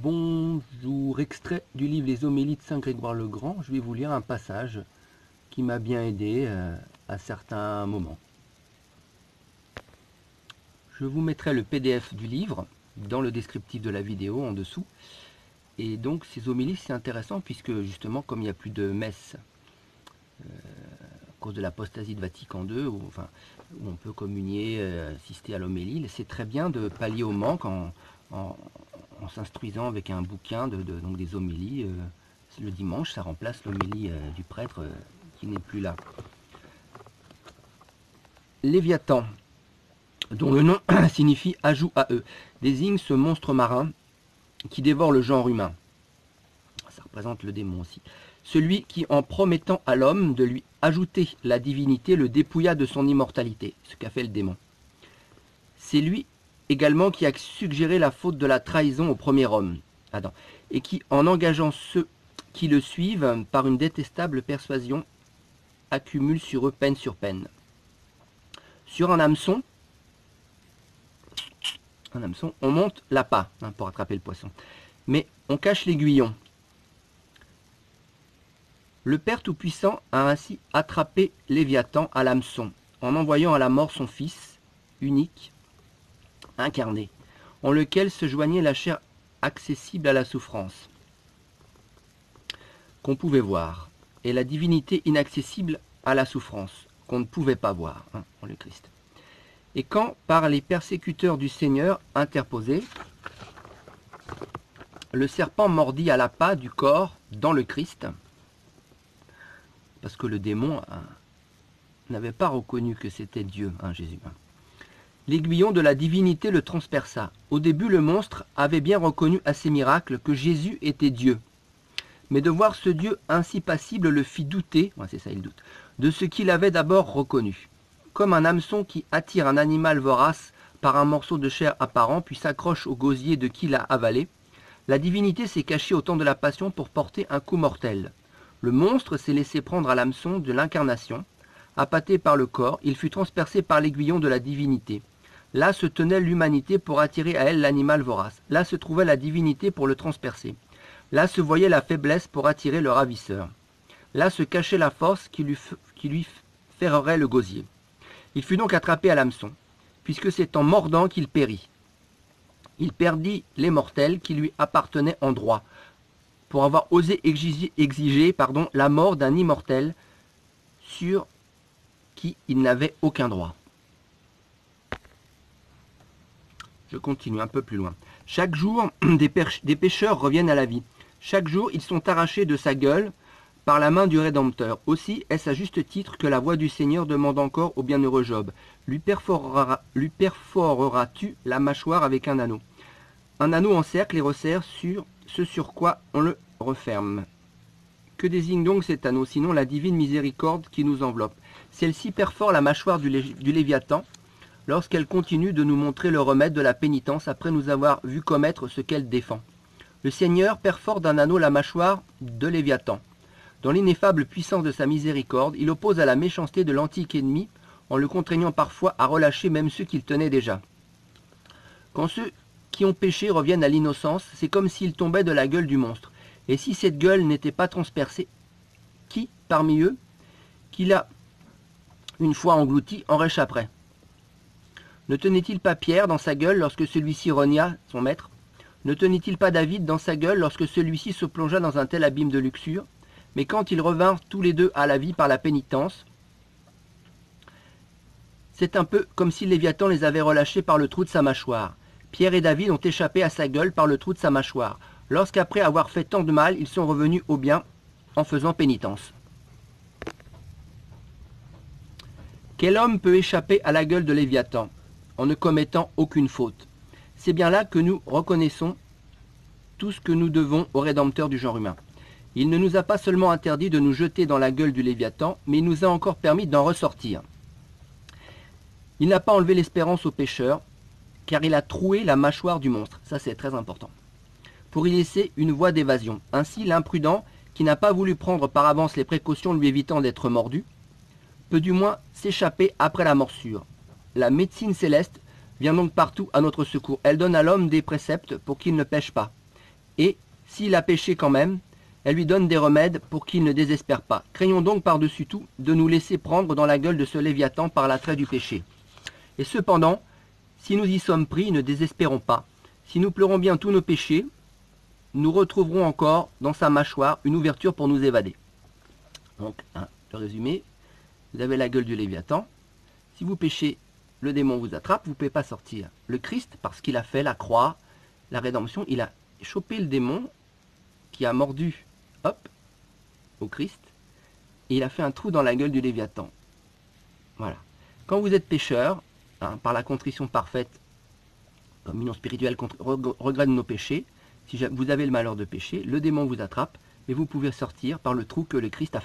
Bonjour, extrait du livre Les Homélies de Saint Grégoire le Grand. Je vais vous lire un passage qui m'a bien aidé à certains moments. Je vous mettrai le PDF du livre dans le descriptif de la vidéo en dessous. Et donc ces homélies, c'est intéressant puisque justement comme il n'y a plus de messe à cause de l'apostasie de Vatican II, où on peut communier, assister à l'homélie, c'est très bien de pallier au manque en s'instruisant avec un bouquin donc des homélies. Le dimanche, ça remplace l'homélie du prêtre qui n'est plus là. Léviathan, dont le nom signifie ajout à eux, désigne ce monstre marin qui dévore le genre humain. Ça représente le démon aussi. Celui qui, en promettant à l'homme de lui ajouter la divinité, le dépouilla de son immortalité, ce qu'a fait le démon. C'est lui également qui a suggéré la faute de la trahison au premier homme, Adam, et qui, en engageant ceux qui le suivent par une détestable persuasion, accumule sur eux peine sur peine. Sur un hameçon, on monte l'appât pour attraper le poisson, mais on cache l'aiguillon. Le Père Tout-Puissant a ainsi attrapé Léviathan à l'hameçon, en envoyant à la mort son Fils unique, incarné, en lequel se joignait la chair accessible à la souffrance, qu'on pouvait voir, et la divinité inaccessible à la souffrance, qu'on ne pouvait pas voir, en le Christ. Et quand, par les persécuteurs du Seigneur interposés, le serpent mordit à l'appât du corps dans le Christ, parce que le démon n'avait pas reconnu que c'était Dieu, Jésus. L'aiguillon de la divinité le transperça. Au début, le monstre avait bien reconnu à ses miracles que Jésus était Dieu. Mais de voir ce Dieu ainsi passible le fit douter, c'est ça il doute, de ce qu'il avait d'abord reconnu. Comme un hameçon qui attire un animal vorace par un morceau de chair apparent, puis s'accroche au gosier de qui l'a avalé, la divinité s'est cachée au temps de la passion pour porter un coup mortel. Le monstre s'est laissé prendre à l'hameçon de l'incarnation. Appâté par le corps, il fut transpercé par l'aiguillon de la divinité. Là se tenait l'humanité pour attirer à elle l'animal vorace. Là se trouvait la divinité pour le transpercer. Là se voyait la faiblesse pour attirer le ravisseur. Là se cachait la force qui lui ferrerait le gosier. Il fut donc attrapé à l'hameçon, puisque c'est en mordant qu'il périt. Il perdit les mortels qui lui appartenaient en droit, pour avoir osé exiger la mort d'un immortel sur qui il n'avait aucun droit. Je continue un peu plus loin. Chaque jour, des pécheurs reviennent à la vie. Chaque jour, ils sont arrachés de sa gueule par la main du Rédempteur. Aussi, est-ce à juste titre que la voix du Seigneur demande encore au bienheureux Job. Lui perforeras-tu la mâchoire avec un anneau? Un anneau encercle et resserre sur ce sur quoi on le referme. Que désigne donc cet anneau, sinon la divine miséricorde qui nous enveloppe? Celle-ci perfore la mâchoire du Léviathan lorsqu'elle continue de nous montrer le remède de la pénitence après nous avoir vu commettre ce qu'elle défend. Le Seigneur perfore d'un anneau la mâchoire de Léviathan. Dans l'ineffable puissance de sa miséricorde, il oppose à la méchanceté de l'antique ennemi en le contraignant parfois à relâcher même ceux qu'il tenait déjà. Quand ceux qui ont péché reviennent à l'innocence, c'est comme s'ils tombaient de la gueule du monstre. Et si cette gueule n'était pas transpercée, qui, parmi eux, qui l'a une fois englouti, en réchapperait? Ne tenait-il pas Pierre dans sa gueule lorsque celui-ci renia son maître? Ne tenait-il pas David dans sa gueule lorsque celui-ci se plongea dans un tel abîme de luxure? Mais quand ils revinrent tous les deux à la vie par la pénitence, c'est un peu comme si Léviathan les avait relâchés par le trou de sa mâchoire. Pierre et David ont échappé à sa gueule par le trou de sa mâchoire, lorsqu'après avoir fait tant de mal, ils sont revenus au bien en faisant pénitence. Quel homme peut échapper à la gueule de Léviathan en ne commettant aucune faute? C'est bien là que nous reconnaissons tout ce que nous devons au Rédempteur du genre humain. Il ne nous a pas seulement interdit de nous jeter dans la gueule du Léviathan, mais il nous a encore permis d'en ressortir. Il n'a pas enlevé l'espérance aux pécheurs, car il a troué la mâchoire du monstre, ça c'est très important, pour y laisser une voie d'évasion. Ainsi, l'imprudent, qui n'a pas voulu prendre par avance les précautions lui évitant d'être mordu, peut du moins s'échapper après la morsure. La médecine céleste vient donc partout à notre secours. Elle donne à l'homme des préceptes pour qu'il ne pêche pas. Et s'il a péché quand même, elle lui donne des remèdes pour qu'il ne désespère pas. Craignons donc par-dessus tout de nous laisser prendre dans la gueule de ce Léviathan par l'attrait du péché. Et cependant, si nous y sommes pris, ne désespérons pas. Si nous pleurons bien tous nos péchés, nous retrouverons encore dans sa mâchoire une ouverture pour nous évader. Donc, le résumé, vous avez la gueule du Léviathan. Si vous péchez, le démon vous attrape, vous ne pouvez pas sortir. Le Christ, parce qu'il a fait la croix, la rédemption, il a chopé le démon qui a mordu, hop, au Christ, et il a fait un trou dans la gueule du Léviathan. Voilà. Quand vous êtes pécheur, par la contrition parfaite, comme union spirituelle, regret de nos péchés, si vous avez le malheur de pécher, le démon vous attrape, mais vous pouvez sortir par le trou que le Christ a